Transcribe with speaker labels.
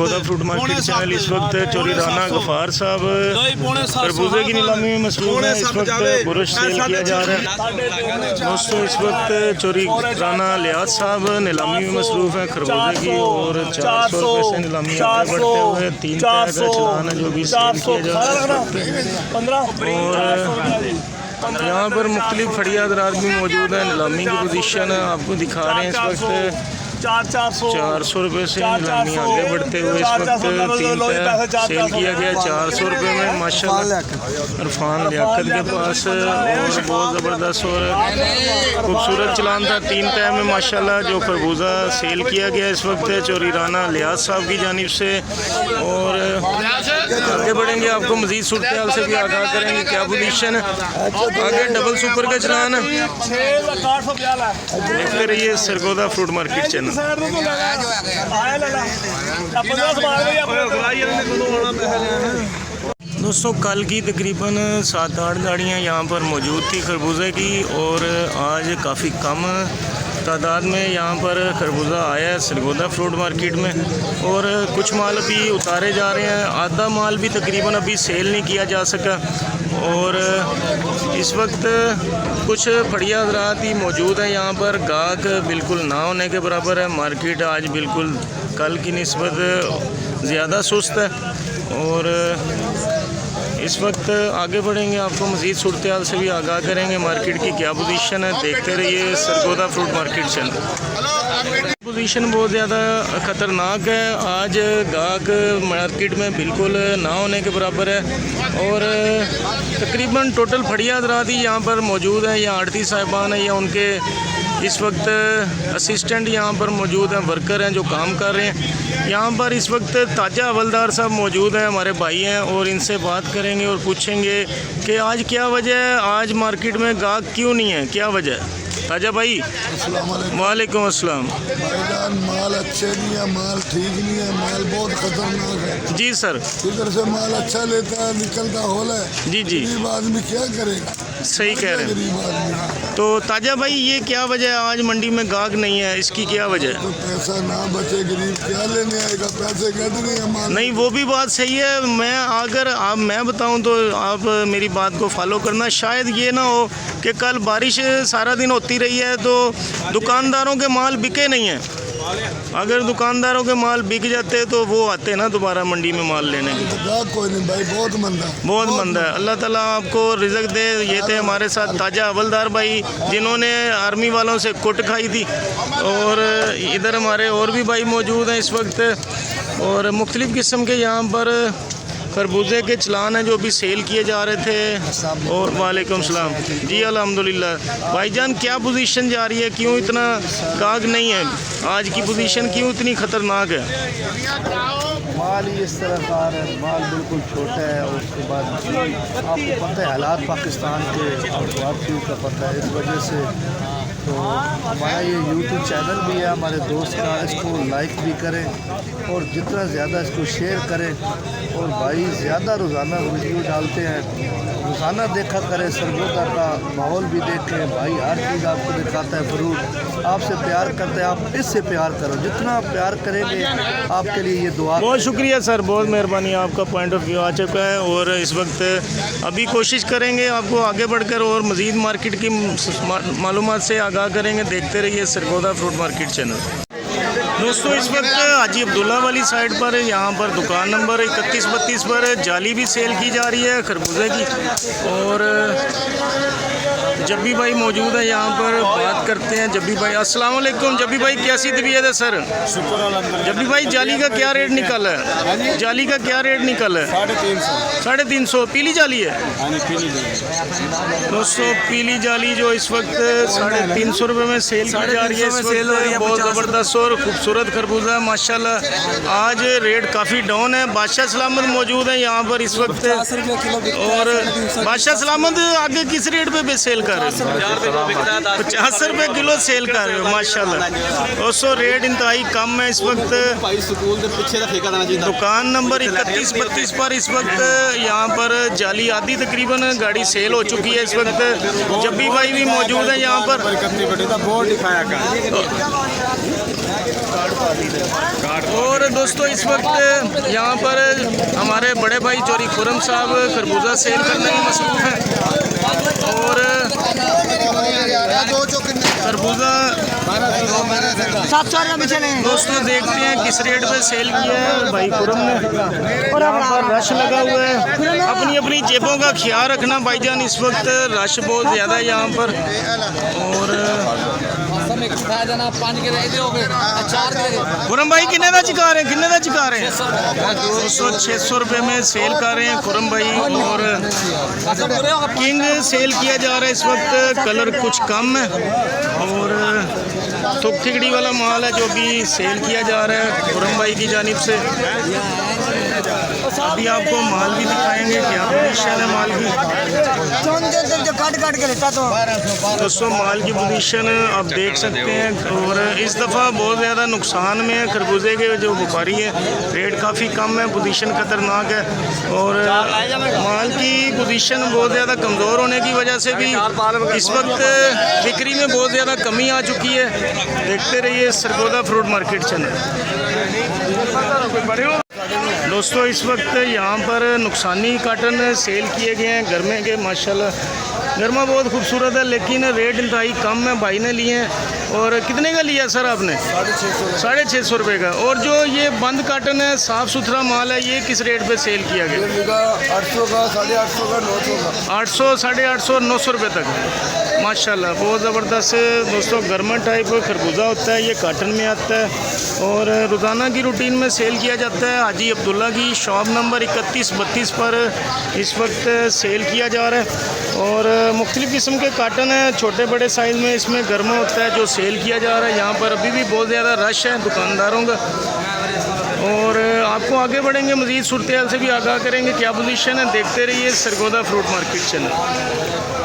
Speaker 1: Sargodha fruit market channel. इस वक्त चोरी राना गफार साहब खरबूजे की नीलामी में मसरूफ है। इस वक्त बुरश सेल किया जा रहा है दोस्तों। इस वक्त चोरी राना लियाज साहब नीलामी में मसरूफ है खरबूजे की, और 400 रुपये से नीलामी आगे बढ़ते हुए 3 का चलान है जो भी सेल किया जा रहा है। और यहाँ पर मुख्तलिफ फड़िया हज़रात भी मौजूद हैं। नीलामी की पोजीशन आपको दिखा रहे हैं। इस वक्त 400 रुपये से नीलामी आगे बढ़ते हुए इस वक्त 3 का सेल किया गया 400 रुपये में। माशाल्लाह इरफान लियाकत के पास और बहुत ज़बरदस्त और खूबसूरत चलान था 3 तय में माशाल्लाह जो खरबूजा सेल किया गया इस वक्त चोरी राना लियाज साहब की जानिब से। और आगे बढ़ेंगे, आपको मज़ीद सूरत हाल से भी आगाह करेंगे क्या पोजीशन है। आगे डबल सुपर का चलान है, देखते रहिए सरगोदा फ्रूट मार्केट चैनल। दोस्तों कल की तकरीबन 7-8 गाड़ियाँ यहाँ पर मौजूद थी खरबूजे की, और आज काफ़ी कम तादाद में यहाँ पर खरबूजा आया है सरगोदा फ्रूट मार्केट में। और कुछ माल अभी उतारे जा रहे हैं, आधा माल भी तकरीबन अभी सेल नहीं किया जा सका। और इस वक्त कुछ फड़िया हज़रात ही मौजूद हैं यहाँ पर। गाहक बिल्कुल ना होने के बराबर है। मार्केट आज बिल्कुल कल की निस्बत ज़्यादा सुस्त है। और इस वक्त आगे बढ़ेंगे, आपको मज़ीद सूरत हाल से भी आगाह करेंगे मार्केट की क्या पोजीशन है। देखते रहिए Sargodha fruit market channel. Position बहुत ज़्यादा ख़तरनाक है। आज गाहक मार्केट में बिल्कुल ना होने के बराबर है। और तकरीबन टोटल फड़िया हज़रात ही यहाँ पर मौजूद हैं, या आड़ती साहिबान हैं, या उनके इस वक्त असिस्टेंट यहाँ पर मौजूद हैं, वर्कर हैं जो काम कर रहे हैं। यहाँ पर इस वक्त ताजा हवलदार साहब मौजूद हैं, हमारे भाई हैं, और इनसे बात करेंगे और पूछेंगे कि आज क्या वजह है, आज मार्केट में गाहक क्यों नहीं है, क्या वजह है। ताजा भाई वालेकुम अस्सलाम।
Speaker 2: माल अच्छे नहीं है, माल ठीक नहीं है, माल बहुत खतरनाक है।
Speaker 1: जी सर,
Speaker 2: इधर से माल अच्छा लेता है निकलता होला है।
Speaker 1: जी जी,
Speaker 2: गरीब आदमी क्या करेगा।
Speaker 1: सही कह रहे हैं।
Speaker 2: गरीब आदमी
Speaker 1: तो ताजा भाई ये क्या वजह है आज मंडी में गाहक नहीं है, इसकी क्या वजह है।
Speaker 2: तो पैसा ना बचे गरीब क्या लेने आएगा, पैसे कट रहे हैं माल।
Speaker 1: नहीं वो भी बात सही है। मैं बताऊं तो आप मेरी बात को फॉलो करना। शायद ये ना हो कि कल बारिश सारा दिन होती रही है तो दुकानदारों के माल बिके नहीं हैं। अगर दुकानदारों के माल बिक जाते तो वो आते ना दोबारा मंडी में माल लेने के।
Speaker 2: कोई नहीं भाई, बहुत मंदा है,
Speaker 1: बहुत मंदा है। अल्लाह ताला आपको रिज़्क दे। ये थे हमारे साथ ताजा हवलदार भाई जिन्होंने आर्मी वालों से कुट खाई थी। और इधर हमारे और भी भाई मौजूद हैं इस वक्त, और मुख्तलिफ़ किस्म के यहाँ पर खरबूजे के चलान हैं जो भी सेल किए जा रहे थे। और वालेकुम सलाम जी, अल्हम्दुलिल्लाह। भाईजान क्या पोजीशन जा रही है, क्यों इतना गाहक नहीं है, आज की पोजीशन क्यों इतनी ख़तरनाक है।
Speaker 3: माल ही इस तरह आ रहा है, माल बिल्कुल छोटा है। और उसके बाद आपको पता है हालात पाकिस्तान के, आपको आप चीज़ का पता है। इस वजह से तो हमारा ये यूट्यूब चैनल भी है हमारे दोस्त का, इसको लाइक भी करें और जितना ज़्यादा इसको शेयर करें। और भाई ज़्यादा रोज़ाना वीडियो डालते हैं, रोज़ाना देखा करें, सरगोदा का माहौल भी देखें। भाई हर चीज़ आपको दिखाता है, फ्रूट आपसे प्यार करते हैं, आप इससे प्यार करो। जितना आप प्यार करेंगे आपके लिए ये दुआ।
Speaker 1: बहुत शुक्रिया सर, बहुत मेहरबानी, आपका पॉइंट ऑफ व्यू आ चुका है। और इस वक्त अभी कोशिश करेंगे आपको आगे बढ़कर और मज़ीद मार्केट की मालूमात से आगाह करेंगे। देखते रहिए सरगोदा फ्रूट मार्केट चैनल। दोस्तों इस वक्त हाजी अब्दुल्ला वाली साइड पर यहाँ पर दुकान नंबर 31-32 पर जाली भी सेल की जा रही है खरबूजे की। और जब्बी भाई मौजूद है यहाँ पर, बात करते हैं। जब्बी भाई अस्सलाम वालेकुम। जब्बी भाई कैसी तबीयत है सर। जब्बी भाई जाली का क्या रेट निकला है, जाली का क्या रेट निकला है। 350 पीली जाली है दोस्तों। पीली जाली जो इस वक्त 350 रुपये में सेल की जा रही है इस वक्त। बहुत ज़बरदस्त और खूबसूरत खरबूजा है माशाल्लाह। आज रेट काफ़ी डाउन है। बादशाह सलामत मौजूद है यहाँ पर इस वक्त। और बादशाह सलामत आगे किस रेट पे सेल कर रहे हो। 50 रुपये किलो सेल कर रहे हो माशाल्लाह। दोस्तों रेट इंतहाई कम है इस वक्त। दुकान नंबर 31-32 पर इस वक्त यहाँ पर जाली आधी तकरीबन गाड़ी सेल हो चुकी है इस वक्त। जब्बी भाई भी मौजूद है यहाँ पर। और दोस्तों इस वक्त यहाँ पर हमारे बड़े भाई चौरी खुरम साहब खरबूजा सेल करने में मसरूफ़ हैं और खरबूजा दोस्तों देखते हैं किस रेट पे सेल किया है भाई खुरम ने। यहाँ पर रश लगा हुआ है, अपनी अपनी जेबों का ख्याल रखना भाईजान, इस वक्त रश बहुत ज़्यादा है यहाँ पर। और खुरम भाई किन्ने का चुका रहे हैं, किन्ने का चुका रहे हैं? 200-600 रुपये में सेल कर रहे हैं खुरम भाई। और किंग सेल किया जा रहा है इस वक्त, कलर कुछ कम है और थुक थिकड़ी वाला माल है जो कि सेल किया जा रहा है खुरम भाई की जानिब से। अभी आपको माल भी दिखाएंगे, क्या पोजीशन है माल की। दोस्तों माल की पोजीशन आप देख सकते हैं। और इस दफ़ा बहुत ज़्यादा नुकसान में है खरबूजे के जो व्यापारी है, रेट काफ़ी कम है, पोजीशन ख़तरनाक है और माल की पोजीशन बहुत ज़्यादा कमज़ोर होने की वजह से भी इस वक्त बिक्री में बहुत ज़्यादा कमी आ चुकी है। देखते रहिए सरगोदा फ्रूट मार्केट चैनल। दोस्तों इस वक्त यहाँ पर नुकसानी काटन सेल किए गए हैं गर्मे के, माशाल्लाह गर्मा बहुत खूबसूरत है लेकिन रेट इंतहाई कम है, भाई ने लिए हैं। और कितने का लिया सर आपने? 650 रुपये का। और जो ये बंद काटन है, साफ़ सुथरा माल है, ये किस रेट पे सेल किया गया?
Speaker 2: 800 का, 850 का, 900 का,
Speaker 1: 800, 850, 900 रुपये तक माशाल्लाह बहुत ज़बरदस्त। दोस्तों गर्मा टाइप खरबूजा होता है, ये काटन में आता है और रोज़ाना की रूटीन में सेल किया जाता है। हाजी अब्दुल्ला की शॉप नंबर 31-32 पर इस वक्त सेल किया जा रहा है। और मुख्तलिफ़ किस्म के काटन है, छोटे बड़े साइज़ में इसमें गर्मा होता है जो सेल किया जा रहा है। यहाँ पर अभी भी बहुत ज़्यादा रश है दुकानदारों का। और आपको आगे बढ़ेंगे, मज़ीद सूरत हाल से भी आगाह करेंगे क्या पोजीशन है। देखते रहिए सरगोदा फ्रूट मार्केट चैनल।